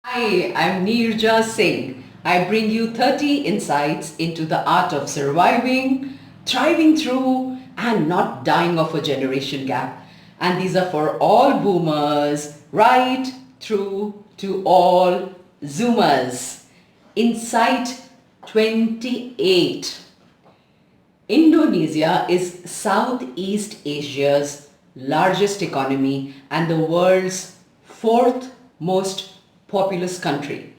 Hi, I'm Neerja Singh. I bring you 30 insights into the art of surviving, thriving through, and not dying of a generation gap. And these are for all boomers, right through to all zoomers. Insight 28. Indonesia is Southeast Asia's largest economy and the world's fourth most populous country.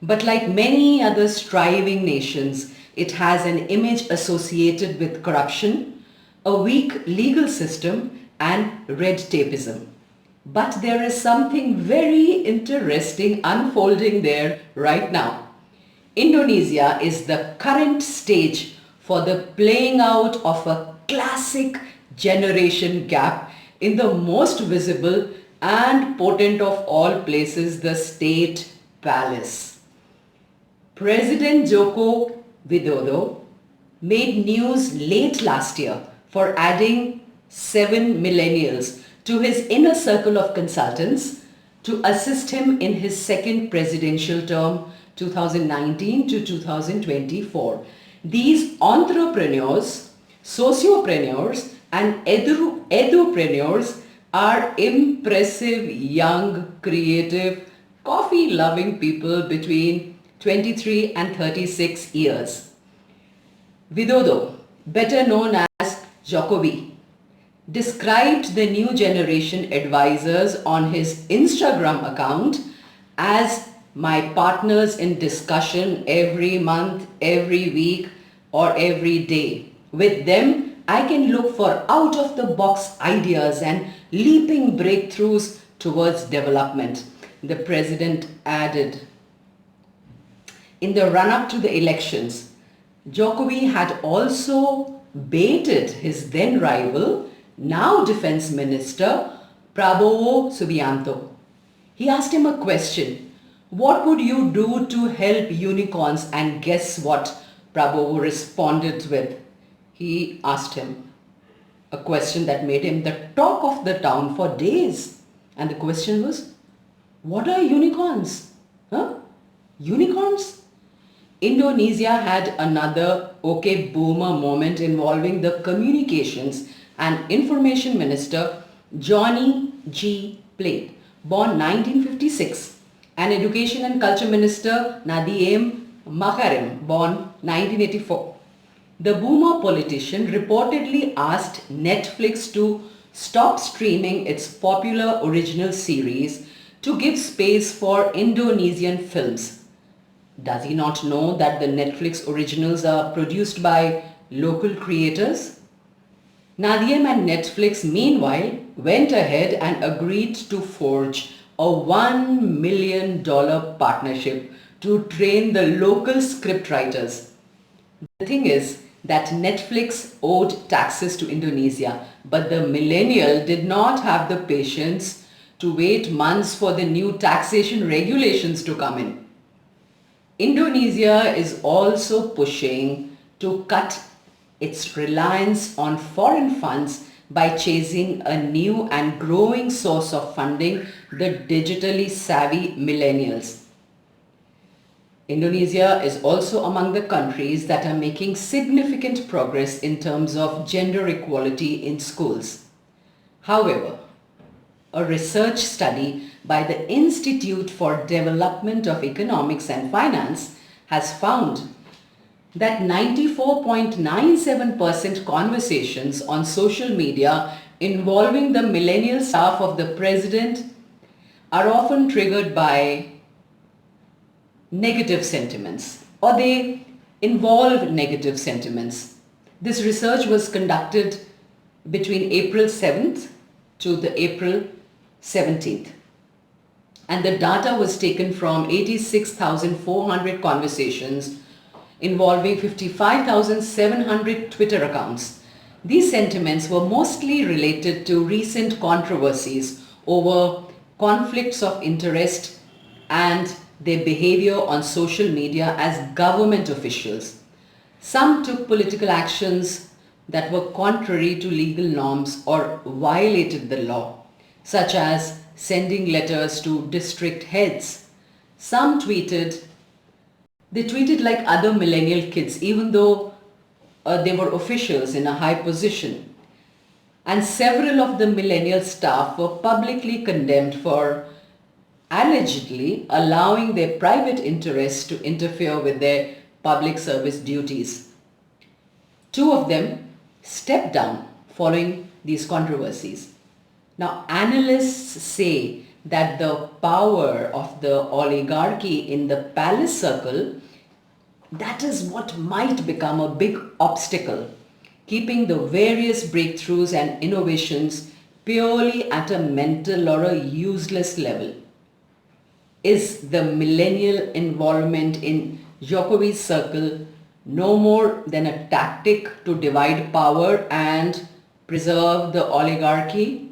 But like many other striving nations, it has an image associated with corruption, a weak legal system, and red-tapism. But there is something very interesting unfolding there right now. Indonesia is the current stage for the playing out of a classic generation gap in the most visible and potent of all places, the state palace. President Joko Widodo made news late last year for adding 7 millennials to his inner circle of consultants to assist him in his second presidential term 2019 to 2024. These entrepreneurs, sociopreneurs and edupreneurs are impressive young, creative, coffee-loving people between 23 and 36 years. Widodo, better known as Jokowi, described the new generation advisors on his Instagram account as my partners in discussion every month, every week, or every day. With them, I can look for out-of-the-box ideas and leaping breakthroughs towards development. The president added. In the run-up to the elections, Jokowi had also baited his then rival, now Defense Minister, Prabowo Subianto. He asked him a question. What would you do to help unicorns? And guess what Prabowo responded with? He asked him a question that made him the talk of the town for days. And the question was, what are unicorns? Huh? Unicorns? Indonesia had another okay boomer moment involving the communications and information minister Johnny G. Plate, born 1956, and education and culture minister Nadiem Makarim, born 1984. The boomer politician reportedly asked Netflix to stop streaming its popular original series to give space for Indonesian films. Does he not know that the Netflix originals are produced by local creators? Nadiem and Netflix meanwhile went ahead and agreed to forge a $1 million partnership to train the local scriptwriters. The thing is that Netflix owed taxes to Indonesia, but the millennial did not have the patience to wait months for the new taxation regulations to come in. Indonesia is also pushing to cut its reliance on foreign funds by chasing a new and growing source of funding, the digitally savvy millennials. Indonesia is also among the countries that are making significant progress in terms of gender equality in schools. However, a research study by the Institute for Development of Economics and Finance has found that 94.97% conversations on social media involving the millennial staff of the president are often triggered by negative sentiments, or they involve negative sentiments. This research was conducted between April 7th to the April 17th. And the data was taken from 86,400 conversations involving 55,700 Twitter accounts. These sentiments were mostly related to recent controversies over conflicts of interest and their behavior on social media as government officials. Some took political actions that were contrary to legal norms or violated the law, such as sending letters to district heads, Some tweeted like other millennial kids, even though they were officials in a high position. And several of the millennial staff were publicly condemned for allegedly allowing their private interests to interfere with their public service duties. Two of them stepped down following these controversies. Now, analysts say that the power of the oligarchy in the palace circle, that is what might become a big obstacle, keeping the various breakthroughs and innovations purely at a mental or a useless level. Is the millennial involvement in Jokowi's circle no more than a tactic to divide power and preserve the oligarchy?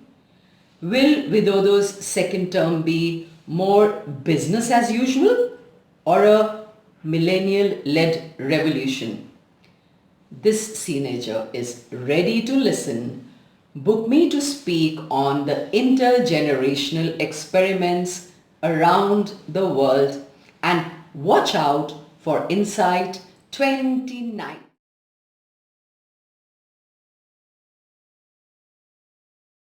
Will Widodo's second term be more business as usual or a millennial-led revolution? This teenager is ready to listen. Book me to speak on the intergenerational experiments around the world and watch out for Insight 29.